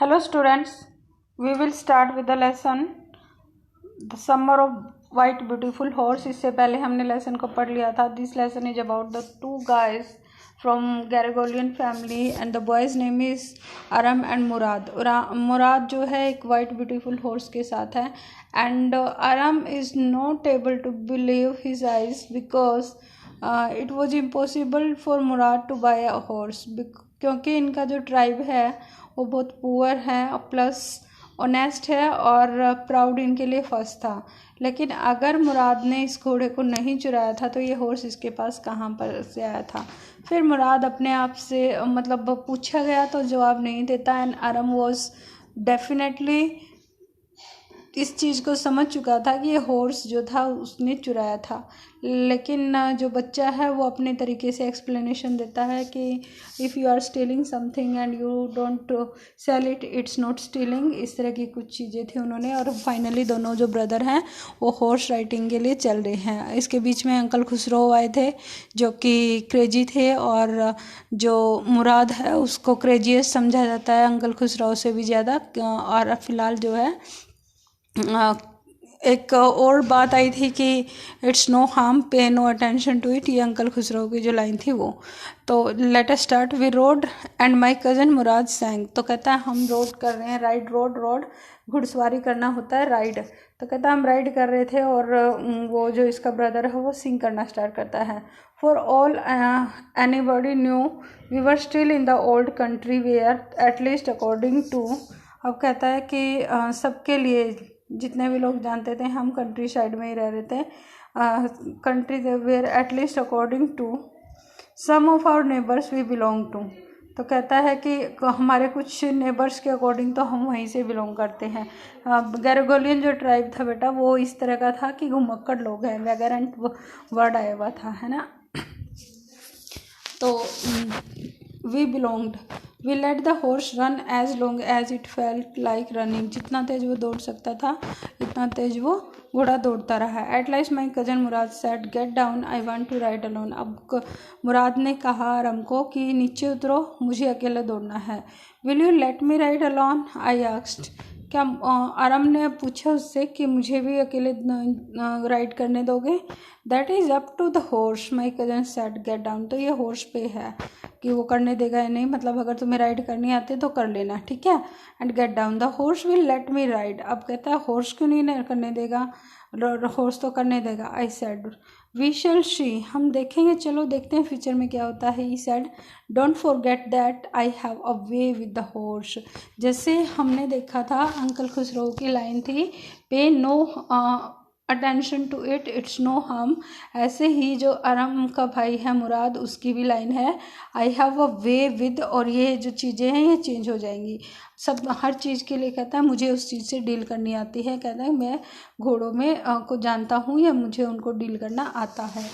Hello students, we will start with the lesson The Summer of White Beautiful Horse. इससे पहले हमने lesson को पढ़ लिया था. This lesson is about the two guys from Garagolian family and the boy's name is Aram and Murad. मुराद जो है एक white beautiful horse के साथ है and Aram is not able to believe his eyes because it was impossible for Murad to buy a horse क्योंकि इनका जो tribe है वो बहुत पुअर है और प्लस ऑनेस्ट है और प्राउड इनके लिए फर्स्ट था. लेकिन अगर मुराद ने इस घोड़े को नहीं चुराया था तो ये हॉर्स इसके पास कहाँ पर से आया था. फिर मुराद अपने आप से मतलब पूछा गया तो जवाब नहीं देता एंड आरम वॉज डेफिनेटली इस चीज़ को समझ चुका था कि ये हॉर्स जो था उसने चुराया था. लेकिन जो बच्चा है वो अपने तरीके से एक्सप्लेनेशन देता है कि if you are stealing something and you don't sell it, it's not stealing. इस तरह की कुछ चीज़ें थी उन्होंने. और फाइनली दोनों जो ब्रदर हैं वो हॉर्स राइडिंग के लिए चल रहे हैं. इसके बीच में अंकल खुसरो आए थे जो कि क्रेजी थे और जो मुराद है उसको क्रेजीएस्ट समझा जाता है अंकल खुसरो से भी ज़्यादा. और फ़िलहाल जो है एक और बात आई थी कि it's no harm, pay no attention to it. ये अंकल खुसरो की जो लाइन थी वो. तो let us start. We rode and my cousin Mourad sang. तो कहता है हम रोड कर रहे हैं. राइड रोड घुड़सवारी करना होता है राइड. तो कहता है हम राइड कर रहे थे और वो जो इसका ब्रदर है वो सिंग करना स्टार्ट करता है. For all anybody new we were still in the old country where at least according to. अब कहता है कि सबके लिए जितने भी लोग जानते थे हम कंट्री साइड में ही रह रहे थे. Country where at least according to some of our neighbours we belong to. तो कहता है कि हमारे कुछ नेबर्स के अकॉर्डिंग तो हम वहीं से बिलोंग करते हैं. गैरगोलियन जो ट्राइब था बेटा वो इस तरह का था कि घुमक्कड़ लोग हैं. वैगरेंट वर्ड आया हुआ था, है ना. तो we belonged. We let the horse run as long as it felt like running. जितना तेज वो दौड़ सकता था इतना तेज वो घोड़ा दौड़ता रहा. At last my cousin Mourad said get down I want to ride alone. अब मुराद ने कहा आरम को कि नीचे उतरो, मुझे अकेले दौड़ना है. Will you let me ride alone I asked. क्या आरम ने पूछा उससे कि मुझे भी अकेले राइड करने दोगे. That is up to the horse my cousin said get down. तो ये हॉर्स पे है कि वो करने देगा या नहीं. मतलब अगर तुम्हें राइड करनी आती है तो कर लेना, ठीक है. And get down. The horse will let me ride. अब कहता है हॉर्स क्यों नहीं करने देगा, हॉर्स तो करने देगा. आई सेड वी शैल सी. हम देखेंगे, चलो देखते हैं फ्यूचर में क्या होता है. He said don't forget that I have a way with the horse. जैसे हमने देखा था अंकल खुसरो की लाइन थी pay no attention to it, it's no harm. ऐसे ही जो आरम का भाई है मुराद उसकी भी लाइन है आई हैव अ वे विद. और ये जो चीज़ें हैं ये चेंज हो जाएंगी सब. हर चीज़ के लिए कहता है मुझे उस चीज़ से डील करनी आती है. कहता है मैं घोड़ों में को जानता हूँ या मुझे उनको डील करना आता है.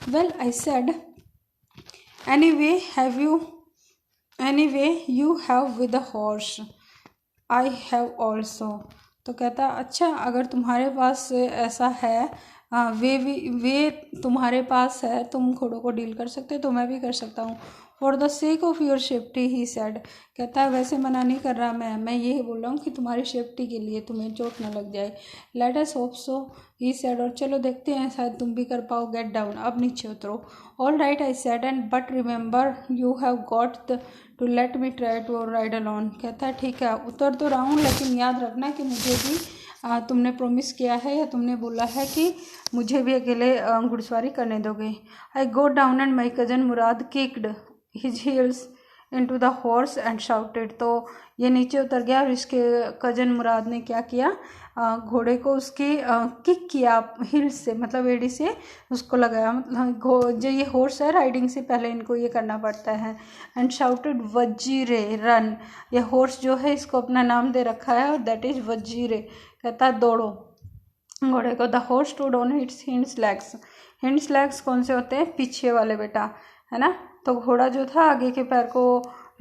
Well I said anyway you have with a horse I have also. तो कहता अच्छा अगर तुम्हारे पास ऐसा है वे तुम्हारे पास है, तुम घोड़ों को डील कर सकते तो मैं भी कर सकता हूँ. For the sake of your safety he said. कहता है वैसे मना नहीं कर रहा मैं यही बोल रहा हूँ कि तुम्हारी सेफ्टी के लिए तुम्हें चोट ना लग जाए. Let us hope so he said. और चलो देखते हैं शायद तुम भी कर पाओ. Get down. अब नीचे उतरो. All right I said and but remember you have got to let me try to ride alone. कहता है ठीक है उतर तो रहा हूँ लेकिन याद रखना कि मुझे भी तुमने प्रॉमिस किया है या तुमने बोला है कि मुझे भी अकेले घुड़सवारी करने दोगे. I go down and my cousin Mourad kicked his heels into the horse and shouted. तो ये नीचे उतर गया और इसके कजन मुराद ने क्या किया, घोड़े को उसकी किक किया हिल्स से, मतलब एड़ी से उसको लगाया. मतलब जो ये हॉर्स है राइडिंग से पहले इनको ये करना पड़ता है. And shouted Vazire run. ये हॉर्स जो है इसको अपना नाम दे रखा है और दैट इज वजीरे. कहता है दौड़ो घोड़े को. The horse stood on it's hands legs. Hands legs कौन से होते हैं, पीछे वाले बेटा, है ना. तो घोड़ा जो था आगे के पैर को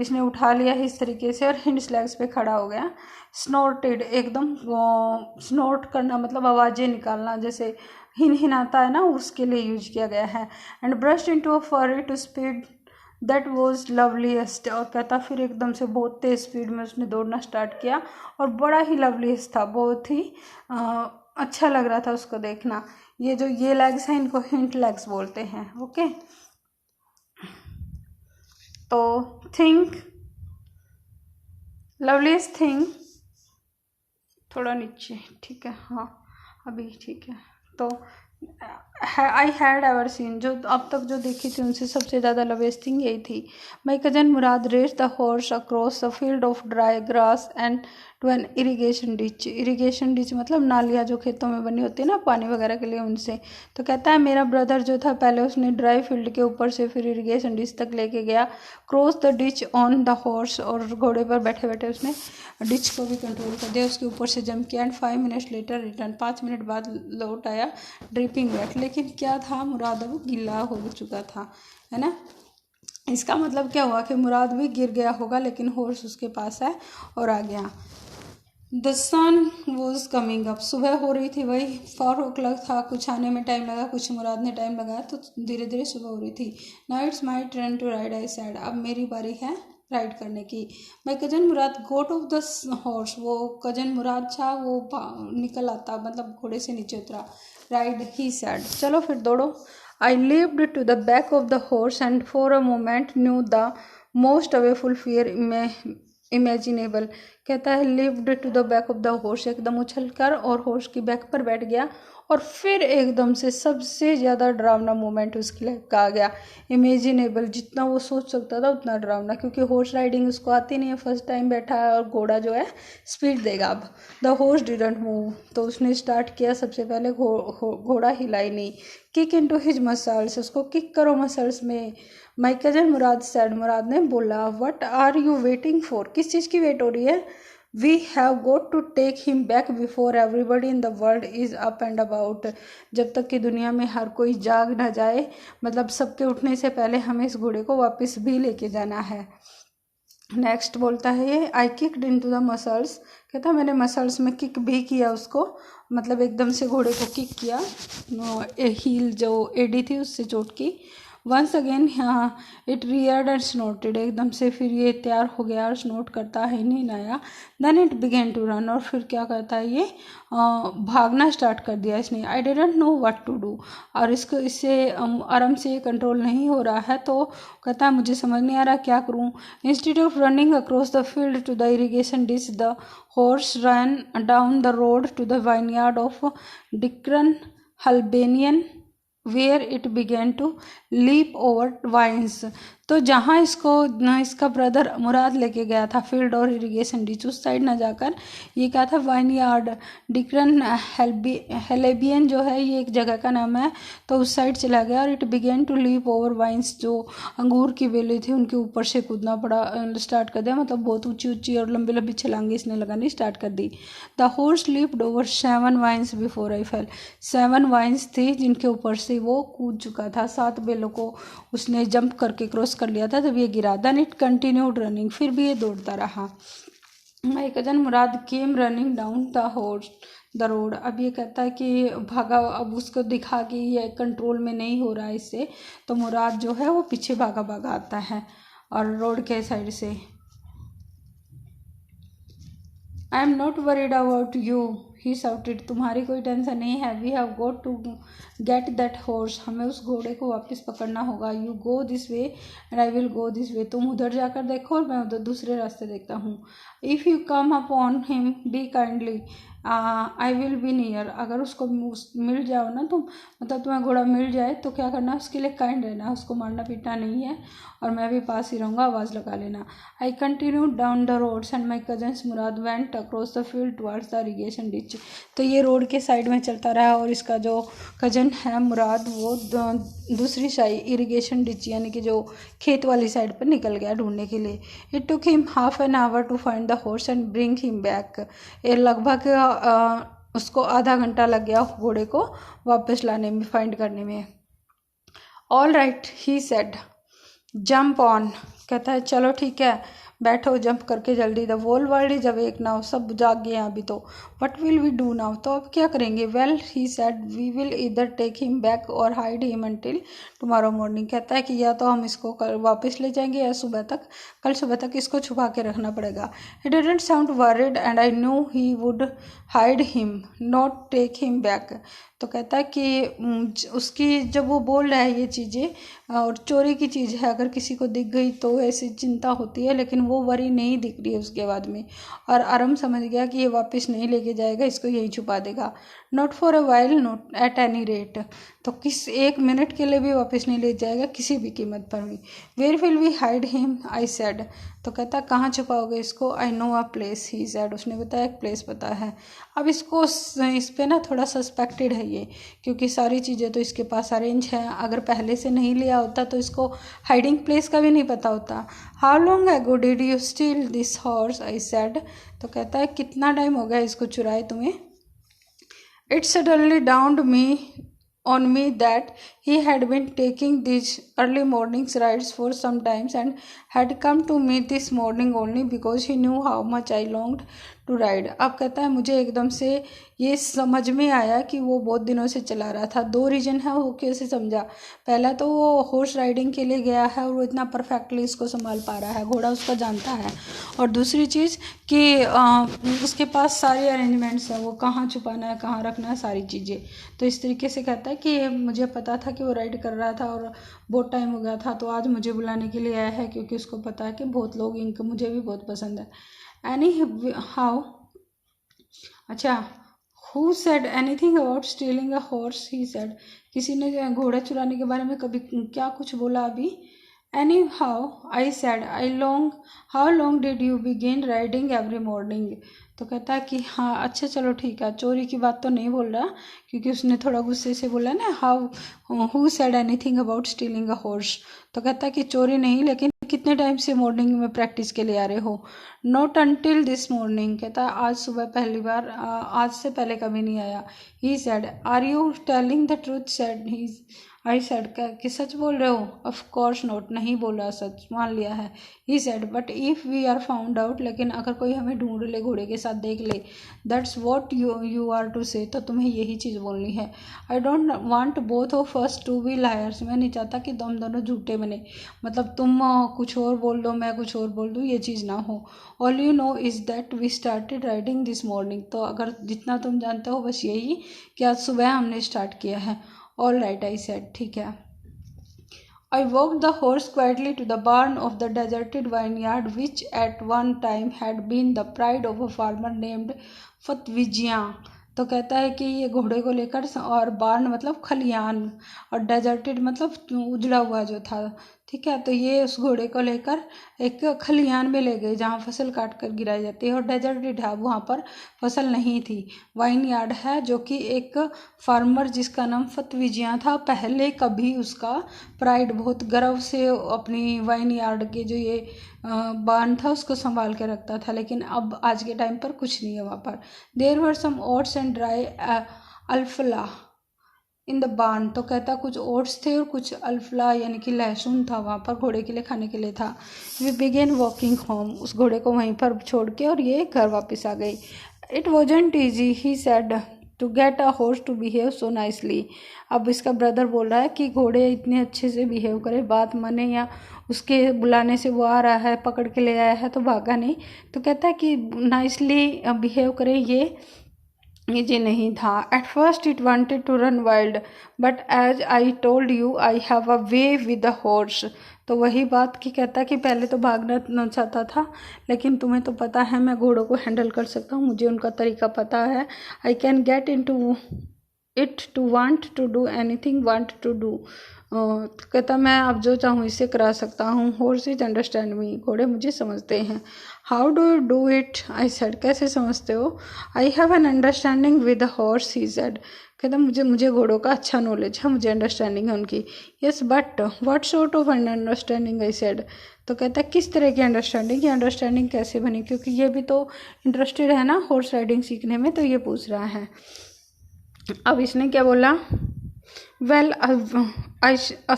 इसने उठा लिया इस तरीके से और हिंड्स लेग्स पे खड़ा हो गया. स्नोर्टेड, एकदम स्नोर्ट करना मतलब आवाज़ें निकालना, जैसे हिन हिनाता है ना, उसके लिए यूज किया गया है. And brushed into a fury to speed that was loveliest. और कहता फिर एकदम से बहुत तेज़ स्पीड में उसने दौड़ना स्टार्ट किया और बड़ा ही लवलीस्ट था, बहुत ही अच्छा लग रहा था उसको देखना। ये जो ये लेग्स हैं इनको हिंट लेग्स बोलते हैं। ओके, तो थिंक लवलीस्ट थिंग, थोड़ा नीचे, ठीक है, हाँ अभी ठीक है। तो आई हैड एवर सीन, जो अब तक जो देखी थी उनसे सबसे ज़्यादा लवेस्ट थिंग यही थी। My cousin Mourad raced the horse across the field of dry grass and to an irrigation ditch. Irrigation ditch मतलब नालियाँ जो खेतों में बनी होती है ना पानी वगैरह के लिए, उनसे। तो कहता है मेरा ब्रदर जो था पहले उसने ड्राई फील्ड के ऊपर से फिर इरीगेशन डिच तक लेके गया, cross the ditch on the horse, और घोड़े पर बैठे बैठे उसने डिच को भी कंट्रोल कर दिया, उसके ऊपर से जंप किया। And 5 minutes later return, 5 minute बाद लौट आया ड्रिपिंग वेट। लेकिन क्या था, मुराद अब गीला हो चुका था, है ना। इसका मतलब क्या हुआ कि मुराद भी गिर गया होगा, लेकिन हॉर्स उसके पास है और आ गया। The sun was coming up, सुबह हो रही थी, वही 4 o'clock था, कुछ आने में टाइम लगा, कुछ मुराद ने टाइम लगाया, तो धीरे धीरे सुबह हो रही थी। Now it's my turn to ride, I said, अब मेरी बारी है राइड करने की। My cousin Mourad got off the horse, वो कजन मुराद था वो निकल आता, मतलब घोड़े से नीचे उतरा। राइड, ही सेड, चलो फिर दौड़ो। I lived to the back of the horse and for a moment knew the most awful fear imaginable. कहता है lived to the back of the horse, एकदम उछल कर और हॉर्स की बैक पर बैठ गया, और फिर एकदम से सबसे ज़्यादा डरावना मोमेंट उसकी लाइफ का आ गया। इमेजिनेबल, जितना वो सोच सकता था उतना डरावना, क्योंकि हॉर्स राइडिंग उसको आती नहीं है, फर्स्ट टाइम बैठा है, और घोड़ा जो है स्पीड देगा। अब द हॉर्स डिडंट मूव, तो उसने स्टार्ट किया, सबसे पहले घोड़ा हिला ही नहीं। किक इनटू हिज मसल्स, उसको किक करो मसल्स में। माई कजन मुराद सैड, मुराद ने बोला, what are you waiting for, किस चीज़ की वेट हो रही है। We have got to take him back before everybody in the world is up and about, जब तक कि दुनिया में हर कोई जाग ना जाए, मतलब सबके उठने से पहले हमें इस घोड़े को वापस भी लेके जाना है। नेक्स्ट बोलता है ये, I kicked into the muscles, कहता मैंने मसल्स में किक भी किया उसको, मतलब एकदम से घोड़े को किक किया, हील जो एडी थी उससे चोट की। Once again it reared and snorted, एकदम से फिर ये तैयार हो गया और स्नोट करता है, नहीं आया। Then it began to run, और फिर क्या करता है ये भागना स्टार्ट कर दिया इसने। I didn't know what to do, और इससे आराम से कंट्रोल नहीं हो रहा है, तो कहता है मुझे समझ नहीं आ रहा क्या करूं। Instead of running across the field to the irrigation ditch, the horse run down the road to the vineyard of Dikran Halabian where it began to leap over vines. तो जहाँ इसका ब्रदर मुराद लेके गया था फील्ड और irrigation ditch, उस side ना जाकर ये क्या था, वाइनयार्ड, डिक्रन हेलेबियन जो है ये एक जगह का नाम है, तो उस साइड चला गया, और it began to leap over vines, जो अंगूर की बेलें थी उनके ऊपर से कूदना पड़ा स्टार्ट कर दिया, मतलब बहुत ऊंची ऊंची और लंबी लंबी छलांगे इसने लगानी स्टार्ट कर दी। The horse leaped over 7 vines before I fell, 7 vines थी जिनके ऊपर से वो कूद चुका था, 7 बेलों को उसने जंप करके क्रॉस कर लिया था, तब ये गिरा। देन इट कंटिन्यूड रनिंग, फिर भी ये दौड़ता रहा। माई cousin Murad came running down the horse the road, अब ये कहता है कि भागा, अब उसको दिखा कि ये कंट्रोल में नहीं हो रहा है इससे, तो मुराद जो है वो पीछे भागा भागा आता है और रोड के साइड से। I am not worried about you, he shouted, तुम्हारी कोई टेंशन नहीं है। We have got to get that horse, हमें उस घोड़े को वापस पकड़ना होगा। You go this way and I will go this way, तुम उधर जाकर देखो और मैं उधर दूसरे रास्ते देखता हूँ। If you come upon him B kindly I will be near, अगर उसको मिल जाओ ना तुम, मतलब तुम्हें घोड़ा मिल जाए तो क्या करना, उसके लिए काइंड रहना, उसको मारना पीटना नहीं है, और मैं भी पास ही रहूँगा, आवाज़ लगा लेना। I continue down the roads and my cousins Mourad went across the field towards the irrigation ditch, तो ये रोड के साइड में चलता रहा, और इसका जो कजन है मुराद वो दूसरी साइड इरीगेशन डिच यानी कि जो खेत वाली साइड पर निकल गया ढूंढने के लिए। It took him half an hour to find the horse and bring him back, ये लगभग उसको आधा घंटा लग गया घोड़े को वापस लाने में, फाइंड करने में। All right, he said, jump on, कहता है चलो ठीक है, बैठो जंप करके जल्दी, the whole world is awake now, सब जाग गए अभी तो। What will we do now, तो अब क्या करेंगे। Well he said we will either take him back or hide him until tomorrow morning, कहता है कि या तो हम इसको कल वापस ले जाएंगे या कल सुबह तक इसको छुपा के रखना पड़ेगा। He didn't sound worried and I knew he would hide him not take him back, तो कहता है कि उसकी जब वो बोल रहा है ये चीज़ें और चोरी की चीज़ है, अगर किसी को दिख गई तो ऐसी चिंता होती है, लेकिन वो वरी नहीं दिख रही है उसके बाद में। और आरम समझ गया कि ये वापस नहीं लेके जाएगा, इसको यहीं छुपा देगा। Not for a while not at any rate, तो किस 1 मिनट के लिए भी वापस नहीं ले जाएगा किसी भी कीमत पर भी। Where will we hide him I said, तो कहता है कहाँ छुपाओगे इसको। I know a place he said, उसने बताया एक प्लेस पता है। अब इसको इस पे ना थोड़ा सस्पेक्टेड है ये, क्योंकि सारी चीज़ें तो इसके पास अरेंज है, अगर पहले से नहीं लिया होता तो इसको हाइडिंग प्लेस का भी नहीं पता होता। How long ago did you steel this horse I said, तो कहता है कितना टाइम हो गया इसको चुराए तुम्हें। It suddenly downed me on me that he had been taking these early mornings rides for some times and had come to me this morning only because he knew how much I longed to ride। अब कहता है मुझे एकदम से ये समझ में आया कि वो बहुत दिनों से चला रहा था। 2 रीजन है वो कैसे समझा। पहला तो वो हॉर्स राइडिंग के लिए गया है और वो इतना परफेक्टली इसको संभाल पा रहा है, घोड़ा उसका जानता है। और दूसरी चीज़ कि उसके पास सारे अरेंजमेंट्स हैं, वो कहाँ छुपाना है कहाँ रखना है सारी चीज़ें। तो इस तरीके से कहता है कि मुझे पता था कि वो राइड कर रहा था और बहुत टाइम हो गया था, तो आज मुझे बुलाने के लिए आया है, क्योंकि उसको पता है कि बहुत लोग इनको मुझे भी बहुत पसंद है। एनी हाउ, अच्छा, who said anything about stealing a horse, he said, किसी ने घोड़ा चुराने के बारे में कभी क्या कुछ बोला अभी। Any how I said I long, how long did you begin riding every morning, तो कहता है कि हाँ अच्छा चलो ठीक है, चोरी की बात तो नहीं बोल रहा, क्योंकि उसने थोड़ा गुस्से से बोला ना how who said anything about stealing a horse, तो कहता है कि चोरी नहीं, लेकिन कितने टाइम से मॉर्निंग में प्रैक्टिस के लिए आ रहे हो। नॉट अंटिल दिस मॉर्निंग, कहता है आज सुबह पहली बार, आज से पहले कभी नहीं आया। He said are you telling the truth, said he, I said कि सच बोल रहे हो। ऑफ कोर्स नॉट, नहीं बोल रहा, सच मान लिया है। He said but if we are found out, लेकिन अगर कोई हमें ढूंढ ले, घोड़े के साथ देख ले, that's what you are to say, तो तुम्हें यही चीज़ बोलनी है। I don't want both of us to be liars, मैं नहीं चाहता कि तुम दोनों झूठे बने, मतलब तुम कुछ और बोल दो मैं कुछ और बोल दूँ, ये चीज़ ना हो। All you know is that we started riding this morning, तो अगर जितना तुम जानते हो बस यही कि आज सुबह हमने स्टार्ट किया है। ऑल राइट आई सेड, ठीक है। I walked the horse quietly to the barn of the deserted vineyard, which at one time had been the pride of a farmer named फतविजिया। तो कहता है कि ये घोड़े को लेकर, और बार्न मतलब खलियान, और डेजर्टेड मतलब उजड़ा हुआ जो था, ठीक है, तो ये उस घोड़े को लेकर एक खलियान में ले गए जहाँ फसल काट कर गिराई जाती है, और डेजर्टेड है, वहाँ पर फसल नहीं थी। वाइन यार्ड है जो कि एक फार्मर जिसका नाम फतविजिया था, पहले कभी उसका प्राइड बहुत गर्व से अपनी वाइन यार्ड के जो ये बार्न था उसको संभाल के रखता था, लेकिन अब आज के टाइम पर कुछ नहीं है वहाँ पर। There were some oats and dry अल्फला इन द बार्न, तो कहता कुछ ओट्स थे और कुछ अल्फला यानी कि लहसुन था वहाँ पर, घोड़े के लिए खाने के लिए था। वी बिगेन वॉकिंग होम, उस घोड़े को वहीं पर छोड़ के और ये घर वापस आ गई। It wasn't easy, he said, to get a horse to behave so nicely. अब इसका ब्रदर बोल रहा है कि घोड़े इतने अच्छे से बिहेव करे, बात माने, या उसके बुलाने से वो आ रहा है, पकड़ के ले आया है तो भागा नहीं, तो कहता है कि नाइसली बिहेव करे, ये नहीं था। At first it wanted to run wild but as I told you I have a way with the horse, तो वही बात की कहता कि पहले तो भागना चाहता था, लेकिन तुम्हें तो पता है मैं घोड़ों को हैंडल कर सकता हूँ, मुझे उनका तरीका पता है। I can get into it to want to do anything want to do, कहता मैं अब जो चाहूँ इससे करा सकता हूँ। हॉर्सेज अंडरस्टैंड मी, घोड़े मुझे समझते हैं। How do you do it, I said, कैसे समझते हो। I have an understanding with the horse, he said, कहता मुझे घोड़ों का अच्छा नॉलेज है, मुझे अंडरस्टैंडिंग है उनकी। Yes but what sort of an understanding, I said, तो कहता किस तरह की अंडरस्टैंडिंग, ये अंडरस्टैंडिंग कैसे बनी, क्योंकि ये भी तो इंटरेस्टेड है ना हॉर्स राइडिंग सीखने में, तो ये पूछ रहा है। अब इसने क्या बोला, well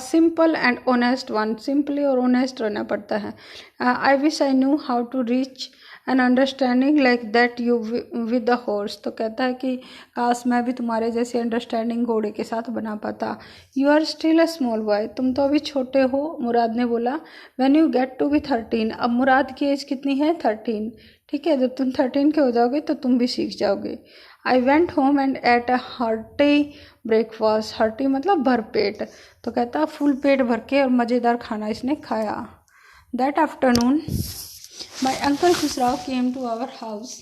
simple and honest one, simply और ऑनेस्ट रहना पड़ता है। I wish I knew how to reach an understanding like that you with the horse. तो कहता है कि काश मैं भी तुम्हारे जैसे अंडरस्टैंडिंग घोड़े के साथ बना पाता। You are still a small boy, तुम तो अभी छोटे हो, मुराद ने बोला। When you get to be 13, अब मुराद की एज कितनी है? 13। ठीक है, जब तुम 13 के हो जाओगे तो तुम भी सीख जाओगे। I went home and at a hearty breakfast, hearty मतलब भरपेट। तो कहता फुल पेट भर के और मज़ेदार खाना इसने खाया। That afternoon my uncle Khosrove came to our house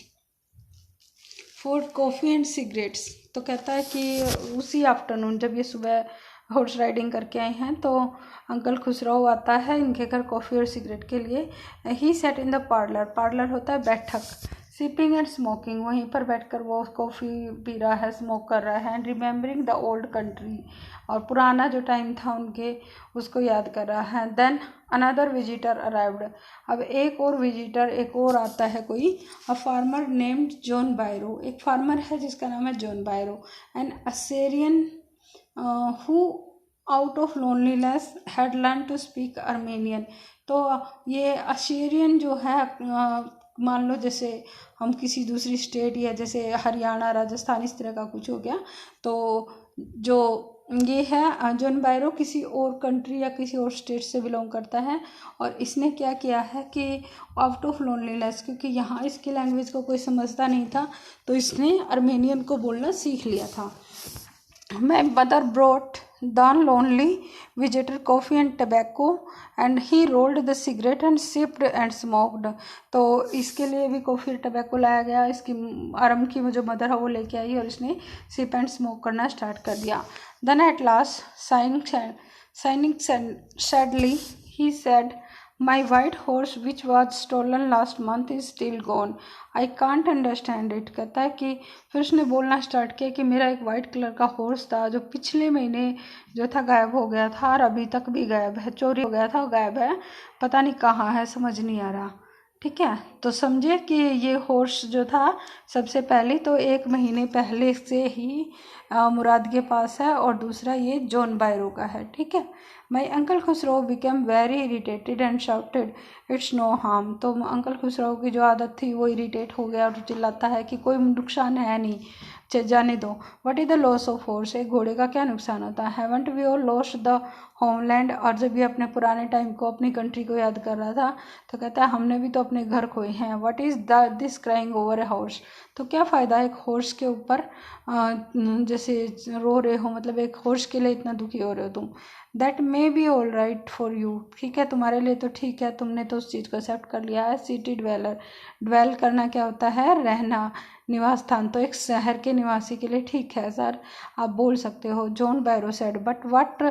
for coffee and cigarettes. तो कहता है कि उसी आफ्टरनून, जब ये सुबह हॉर्स राइडिंग करके आए हैं, तो अंकल खुसराव आता है इनके घर कॉफ़ी और सिगरेट के लिए। He sat in the parlour, parlour होता है बैठक, सिपिंग एंड स्मोकिंग, वहीं पर बैठकर वो कॉफ़ी पी रहा है, स्मोक कर रहा है। And remembering the old country, और पुराना जो टाइम था उनके, उसको याद कर रहा है। देन अनदर विजिटर अराइव्ड, अब एक और विजिटर, एक और आता है कोई। A farmer named John Byro, एक फार्मर है जिसका नाम है John Byro. An Assyrian who out of loneliness had learn to speak Armenian. तो ये असेरियन जो है, मान लो जैसे हम किसी दूसरी स्टेट या जैसे हरियाणा, राजस्थान, इस तरह का कुछ हो गया, तो जो ये है जॉन बायरो किसी और कंट्री या किसी और स्टेट से बिलोंग करता है। और इसने क्या किया है कि आउट ऑफ लोनलीनेस, क्योंकि यहाँ इसकी लैंग्वेज को कोई समझता नहीं था, तो इसने अर्मेनियन को बोलना सीख लिया था। My mother brought the lonely visitor coffee and tobacco and he rolled the cigarette and sipped and smoked। तो इसके लिए भी कॉफ़ी और टबैको लाया गया। इसकी आरम की जो मदर है वो लेके आई और इसने सिप एंड स्मोक करना स्टार्ट कर दिया। Then at last signing sadly he said, My white horse which was stolen last month is still gone. I can't understand it। कहता है कि फिर उसने बोलना स्टार्ट किया कि मेरा एक वाइट कलर का हॉर्स था जो पिछले महीने जो था गायब हो गया था, और अभी तक भी गायब है, चोरी हो गया था और गायब है, पता नहीं कहाँ है, समझ नहीं आ रहा। ठीक है, तो समझे कि ये हॉर्स जो था सबसे पहले तो 1 महीने पहले से ही मुराद के पास है, और दूसरा ये जॉन बायरो का है। ठीक है। My uncle Khosrove became very irritated and shouted it's no harm. तो अंकल खुसरो की जो आदत थी वो इरीटेट हो गया और चिल्लाता है कि कोई नुकसान है नहीं, जाने दो। What is the loss of horse, एक घोड़े का क्या नुकसान होता है। Haven't we all lost the homeland, और जब ये अपने पुराने टाइम को, अपनी कंट्री को याद कर रहा था, तो कहता है हमने भी तो अपने घर खोए हैं। What is this crying over a horse, तो क्या फ़ायदा एक हॉर्स के ऊपर जैसे रो रहे हो, मतलब एक हॉर्स के लिए इतना दुखी हो रहे हो तुम। That may be all right for you, ठीक है तुम्हारे लिए तो ठीक है, तुमने तो उस चीज़ को एक्सेप्ट कर लिया है। सिटी ड्वेलर, ड्वेल करना क्या होता है? रहना, निवास स्थान, तो एक शहर के निवासी के लिए ठीक है सर, आप बोल सकते हो। John Byro said, but what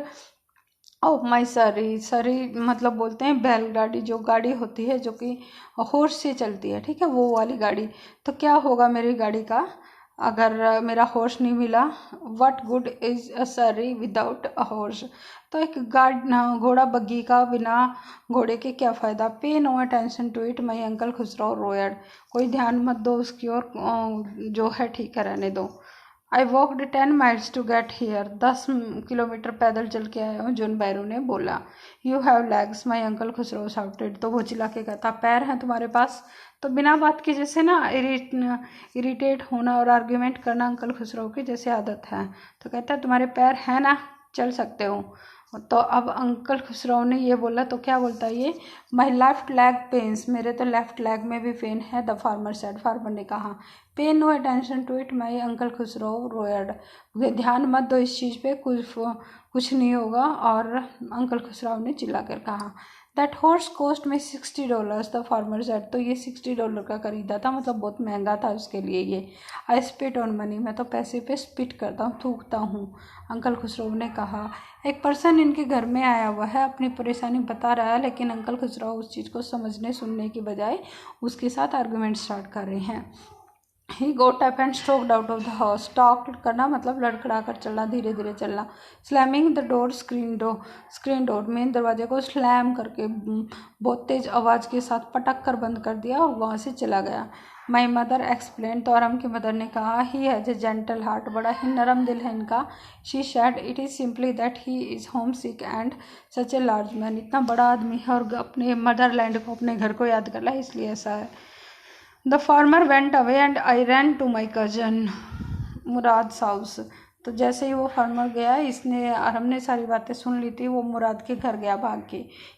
of my surrey, surrey मतलब बोलते हैं बैलगाड़ी, जो गाड़ी होती है जो कि हॉर्स से चलती है, ठीक है, वो वाली गाड़ी। तो क्या होगा मेरी गाड़ी का अगर मेरा हॉर्स नहीं मिला। वट गुड इज अ सरी विदाउट अ हॉर्स, तो एक घोड़ा बग्गी का बिना घोड़े के क्या फ़ायदा। Pay no attention to it my uncle Khosrove roared, कोई ध्यान मत दो उसकी ओर, जो है ठीक है, रहने दो। I walked 10 miles to get here, 10 kilometre पैदल चल के आया हूँ, जॉन बायरो ने बोला। You have legs my uncle Khosrove shouted, तो वो चिल्ला के कहता पैर हैं तुम्हारे पास। तो बिना बात के जैसे ना इरिटेट होना और आर्ग्यूमेंट करना अंकल खुसरो की जैसे आदत है। तो कहता है तुम्हारे पैर हैं ना, चल सकते हो। तो अब अंकल खुसरो ने ये बोला, तो क्या बोलता है ये, माई लेफ्ट लेग पेन्स, मेरे तो लेफ्ट लेग में भी पेन है। द फार्मर सेड, फार्मर ने कहा। Pay no attention to it my uncle Khosrove roared, ध्यान मत दो इस चीज़ पे, कुछ नहीं होगा। और अंकल खुसरो ने चिल्ला कर कहा, दैट हॉर्स कॉस्ट में $60, द फार्मर सेड, तो ये $60 का खरीदा था, मतलब बहुत महंगा था उसके लिए ये। आई स्पिट ऑन मनी, मैं तो पैसे पे स्पिट करता हूँ, थूकता हूँ, अंकल खुसरो ने कहा। एक पर्सन इनके घर में आया हुआ है, अपनी परेशानी बता रहा है, लेकिन अंकल खुसरो उस चीज़ को समझने सुनने की बजाय उसके साथ आर्गूमेंट स्टार्ट कर रहे हैं। He got up and stalked out of the house, stalked करना मतलब लड़खड़ा कर चलना, धीरे धीरे चलना। Slamming the door, screen door, main दरवाजे को स्लैम करके बहुत तेज आवाज़ के साथ पटक कर बंद कर दिया और वहाँ से चला गया। माई मदर एक्सप्लेन, तो अरम की मदर ने कहा, he has a gentle heart, बड़ा ही नरम दिल है इनका। She said, it is simply that he is home sick and such a large man, इतना बड़ा आदमी है और अपने मदरलैंड को, अपने घर को याद कर रहा है, इसलिए ऐसा है। The farmer went away and I ran to my cousin Mourad house, तो जैसे ही वो फार्मर गया, इसने अरम ने सारी बातें सुन ली थी, वो मुराद के घर गया भाग के।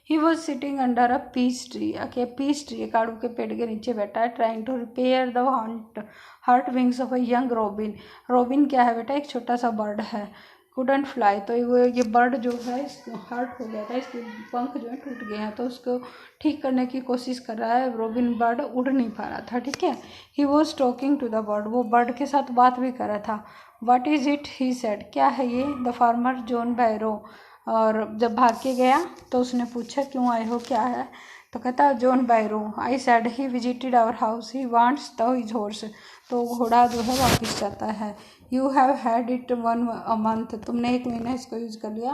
He was sitting under a peach tree, peach tree काड़ू के पेड़ के नीचे बैठा है, trying to repair the hurt wings of a young robin. Robin क्या है बेटा? एक छोटा सा बर्ड है। कुडंट फ्लाई, तो ये बर्ड जो है इसको हर्ट हो गया था, इसके पंख जो है टूट गए हैं, तो उसको ठीक करने की कोशिश कर रहा है। रॉबिन बर्ड उड़ नहीं पा रहा था, ठीक है। He was talking to the bird, वो बर्ड के साथ बात भी कर रहा था। What is it, he said, क्या है ये? द फार्मर जॉन बैरो, और जब भाग के गया तो उसने पूछा, क्यों आए हो, क्या है? तो कहता, John Byro, I said he visited our house, he wants the his horse, तो घोड़ा जो है वापस जाता है। You have had it 1 month, तुमने 1 महीना इसको यूज़ कर लिया।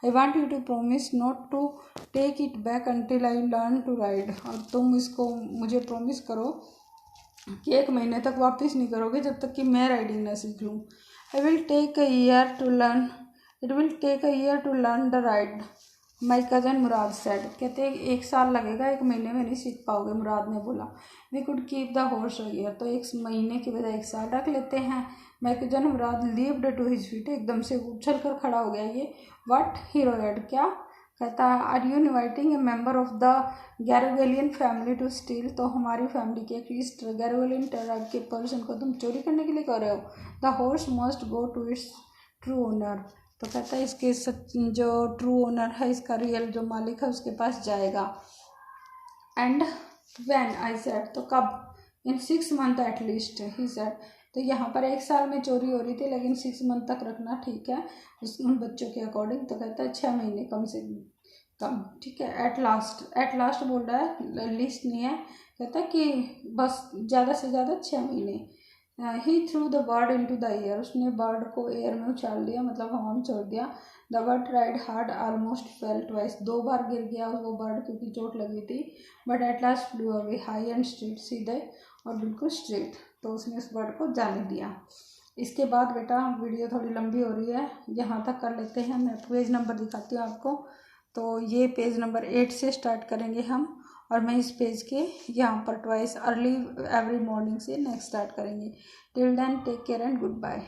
I want you to promise not to take it back until I learn to ride, और तुम इसको मुझे प्रोमिस करो कि 1 महीने तक वापस नहीं करोगे जब तक कि मैं राइडिंग ना सीख लूँ। I will take a year to learn, it will take a year to learn the ride, my cousin Mourad said, कहते हैं 1 साल लगेगा, 1 महीने में नहीं सीख पाओगे, मुराद ने बोला। We could keep the horse a year, तो 1 महीने की बजाय 1 साल रख लेते हैं। My cousin Mourad leaped to his feet, एकदम से उछल कर खड़ा हो गया ये। व्हाट, ही रोयड, क्या? कहता है, are you inviting a member of the Garoghlanian family to steal, तो हमारी फैमिली के किस गैरोगेलियन ट्राइब के पर्सन को तुम चोरी करने के लिए कर रहे हो? The horse must go to its true owner, तो कहता है इसके जो ट्रू ओनर है, इसका रियल जो मालिक है उसके पास जाएगा। एंड व्हेन, आई सेड, तो कब? इन 6 months at least, he said, तो यहाँ पर 1 साल में चोरी हो रही थी, लेकिन 6 month तक रखना ठीक है उन बच्चों के अकॉर्डिंग, तो कहता है 6 महीने कम से कम, ठीक है। एट लास्ट बोल रहा है, लिस्ट नहीं है, कहता है कि बस ज़्यादा से ज़्यादा 6 महीने। He threw the bird into the air, उसने बर्ड को एयर में उछाल दिया, मतलब हवा में छोड़ दिया। The bird tried hard, almost fell twice, 2 बार गिर गया वो बर्ड क्योंकि चोट लगी थी। But at last flew away high and straight, सीधे और बिल्कुल स्ट्रेट, तो उसने उस बर्ड को जाने दिया। इसके बाद बेटा वीडियो थोड़ी लंबी हो रही है, यहाँ तक कर लेते हैं। मैं पेज नंबर दिखाती हूँ आपको, तो ये पेज नंबर 8 से स्टार्ट करेंगे हम, और मैं इस पेज के यहाँ पर ट्वाइस अर्ली एवरी मॉर्निंग से नेक्स्ट स्टार्ट करेंगे। Till then take care and good bye.